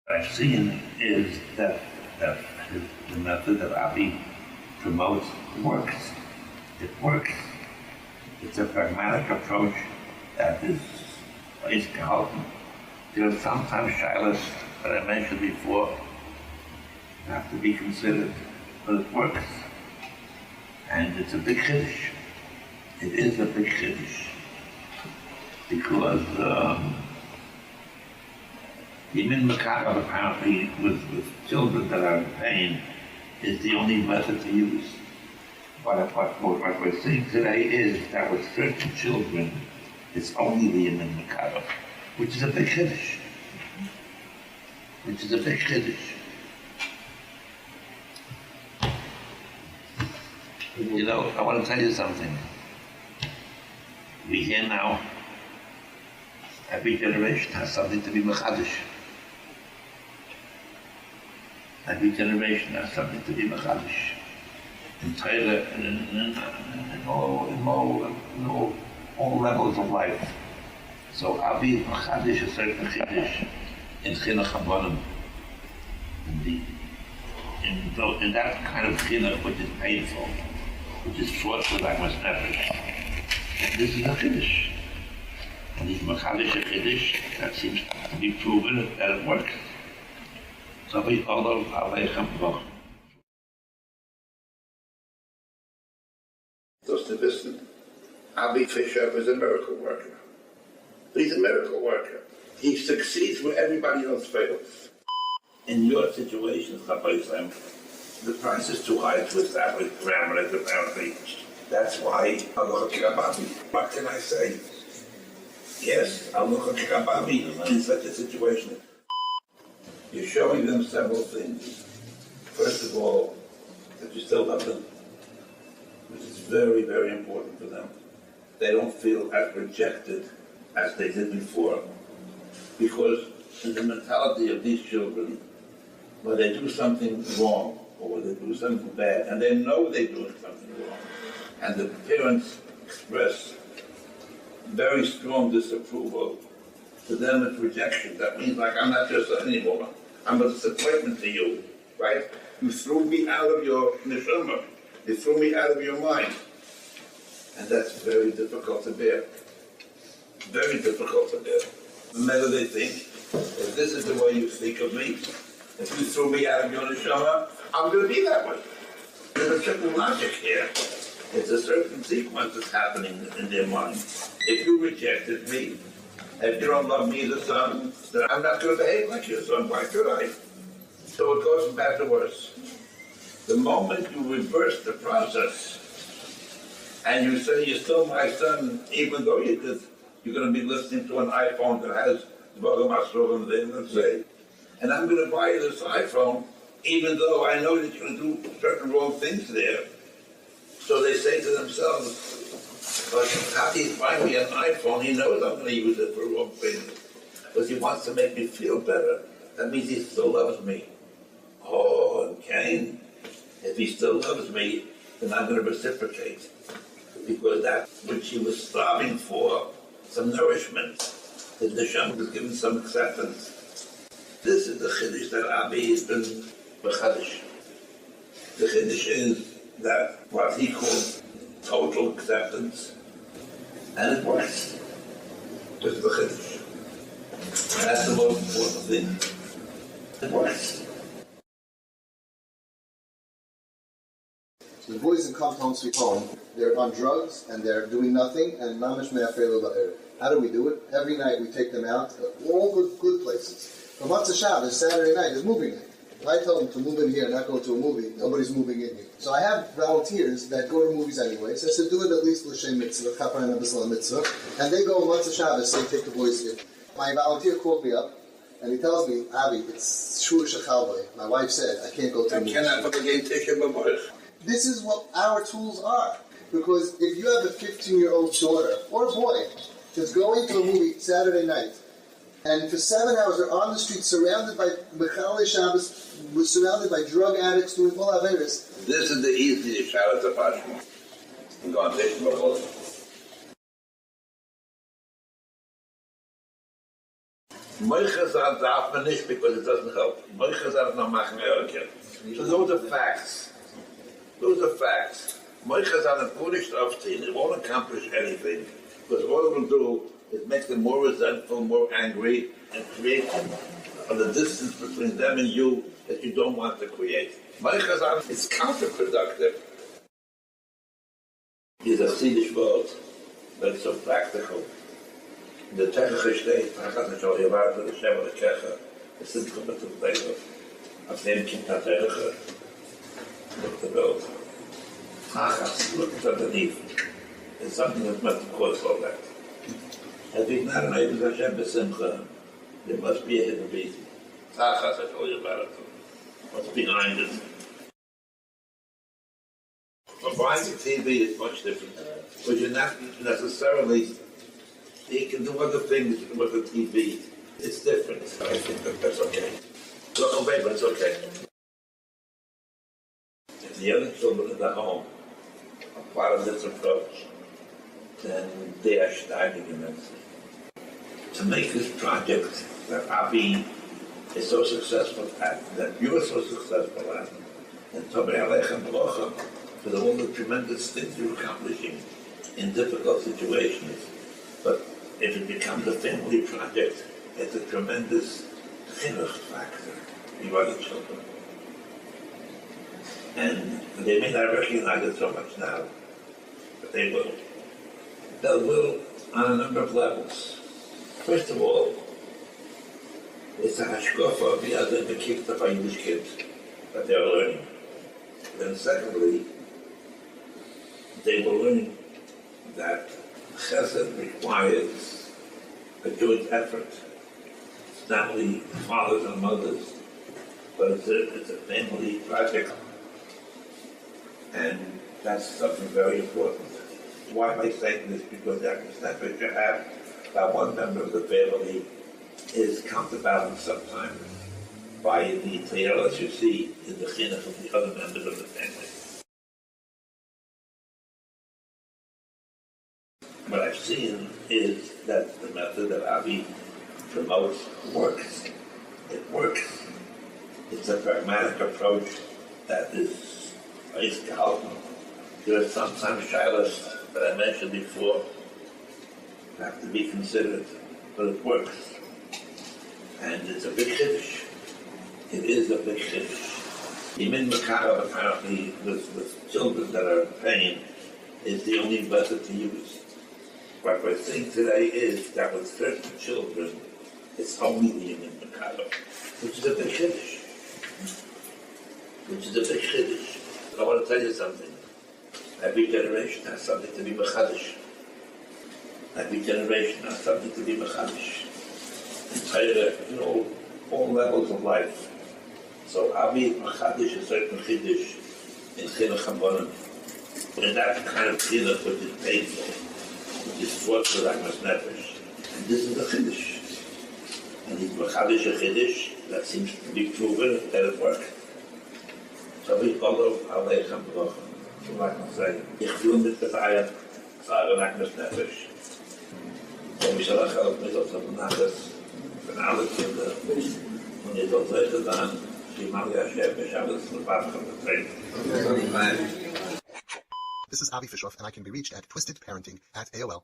What I've seen is that the method that Avi promotes works. It works. It's a pragmatic approach that is gehalten. There are sometimes shilas that I mentioned before have to be considered, but it works. And it's a big chiddush. It is a big chiddush. Because even Mekarav apparently with children that are in pain is the only method to use. But what we're seeing today is that with certain children, it's only the Yemen Mekarav, which is a big chiddush. Which is a big chiddush. You know, I want to tell you something. We hear now, every generation has something to be mechadish. Every generation has something to be mechadish. In Torah and in all levels of life. So Avi mechadish a certain chiddush in chinuch habonim. In that kind of chinuch which is painful, which is fraught with remmeber. This is a chiddush. And he's mechadish a chiddush that seems to be proven that it works. So we follow Aleichem Vach. Those to listen, Avi Fishoff is a miracle worker. He's a miracle worker. He succeeds where everybody else fails. In your situation, the price is too high to establish parameters apparently. That's why Allah Kirababi. What can I say? Yes, Allah Kirababi in such a situation. You're showing them several things. First of all, that you still love them, which is very, very important for them. They don't feel as rejected as they did before. Because in the mentality of these children, when they do something wrong, or when they do something bad, and they know they're doing something wrong, and the parents express very strong disapproval, to them it's rejection. That means, like, I'm not your son anymore. I'm a disappointment to you, right? You threw me out of your neshama. You threw me out of your mind. And that's very difficult to bear. Very difficult to bear. Remember, they think, if this is the way you think of me, if you threw me out of your neshama, I'm going to be that way. There's a certain logic here. It's a certain sequence that's happening in their mind. If you rejected me, if you don't love me as a son, then I'm not going to behave like your son. Why should I? So it goes from bad to worse. The moment you reverse the process and you say you're still my son, even though you did, you're going to be listening to an iPhone that has Dvarim Asur in, let's say, and I'm going to buy you this iPhone, even though I know that you're going to do certain wrong things there. So they say to themselves, but how do you buy me an iPhone? He knows I'm going to use it for wrong things. Because he wants to make me feel better. That means he still loves me. Oh, and Cain, if he still loves me, then I'm going to reciprocate. Because that which he was starving for, some nourishment, his neshama was given some acceptance. This is the chiddush that Avi has been b'chadish. The chiddush is that what he called total acceptance, and it works. This is the chiddush. That's the most important thing. It works. So the boys in Come Home Sweet Home, they're on drugs and they're doing nothing, and mamish me'afelu ba'er. How do we do it? Every night we take them out, all good places. From Matzah Shabbos, Saturday night is moving night. If I tell them to move in here, not go to a movie, nobody's moving in here. So I have volunteers that go to movies anyway, so I said, do it at least l'shem mitzvah, kaparan abisla mitzvah, and they go on Matzah Shabbos, say, take the boys here. My volunteer called me up, and he tells me, Avi, it's shur shechalvei. My wife said, I can't go to a movie. This is what our tools are. Because if you have a 15-year-old daughter, or a boy, that's going to a movie Saturday night, and for 7 hours they're on the street surrounded by Mechalei Shabbos, surrounded by drug addicts doing all averis. This is the easiest Shabbos of Pashma. I'm going to take them all. Moichazan darf man nicht because it doesn't help. Moichazan noch machen again. So those are facts. Those are facts. Moichazan and punished aufziehen, it won't accomplish anything. Because all it will do is make them more resentful, more angry, and create a distance between them and you that you don't want to create. Moichazan is counterproductive. Is a Swedish word, but it's so practical. The Techache steht, I got to show you about the Shem of the Kecha, the Simcha of the Techache. I've seen Kim Techache, look the build. Achas, look underneath. It's something that must cause all that. If it's not an Eibush Hashem B'Simcha, there must be a hidden reason. Achas, I told you about it. What's behind it? But buying a TV is much different. Because you're not necessarily, you can do other things with the TV. It's different. I think that's okay. Look away, but it's okay. If the other children in the home are part of this approach, then they are starting immensely. To make this project that Avi is so successful at, that you're so successful at, and Tomei Aleichem Brocha, for all the tremendous things you're accomplishing in difficult situations. But if it becomes a family project, it's a tremendous chinuch factor in other children. And they may not recognize it so much now, but they will. They will on a number of levels. First of all, it's a hashkafa of the other bekikta by Yiddish kids that they're learning. Then secondly, they will learn that chesed requires a joint effort. It's not only fathers and mothers, but it's a family project. And that's something very important. Why am I saying this? Because that's what you have. That one member of the family is counterbalanced sometimes by the teiros you see in the chinuch of the other members of the family. What I've seen is that the method that Avi promotes works. It works. It's a pragmatic approach that is gehalten. There are sometimes shilas that I mentioned before have to be considered, but it works. And it's a big chiddush. It is a big chiddush. Imin Makarav apparently with children that are in pain is the only method to use. What we're saying today is that with certain children, it's only the Imin Makarav, which is a big chiddush. Which is a big chiddush. I want to tell you something. Every generation has something to be mechadish. Every generation has something to be mechadish. In all levels of life. So Avi mechadish is certain chiddush in chinuch habonim. And that kind of chinuch which is painful, which is fought for Ragmas Nefesh. And this is a chiddush. And he's mechadish a chiddush that seems to be proven that it works. So we follow Aleichem Brocha. So like I say, ich will mit der Feier sagen, Ragmas Nefesh. So we shall help me also from Nachas, von alle Kinder. Und ihr sollt heute dann, Shabbos, This is Avi Fishoff, and I can be reached at twistedparenting@AOL.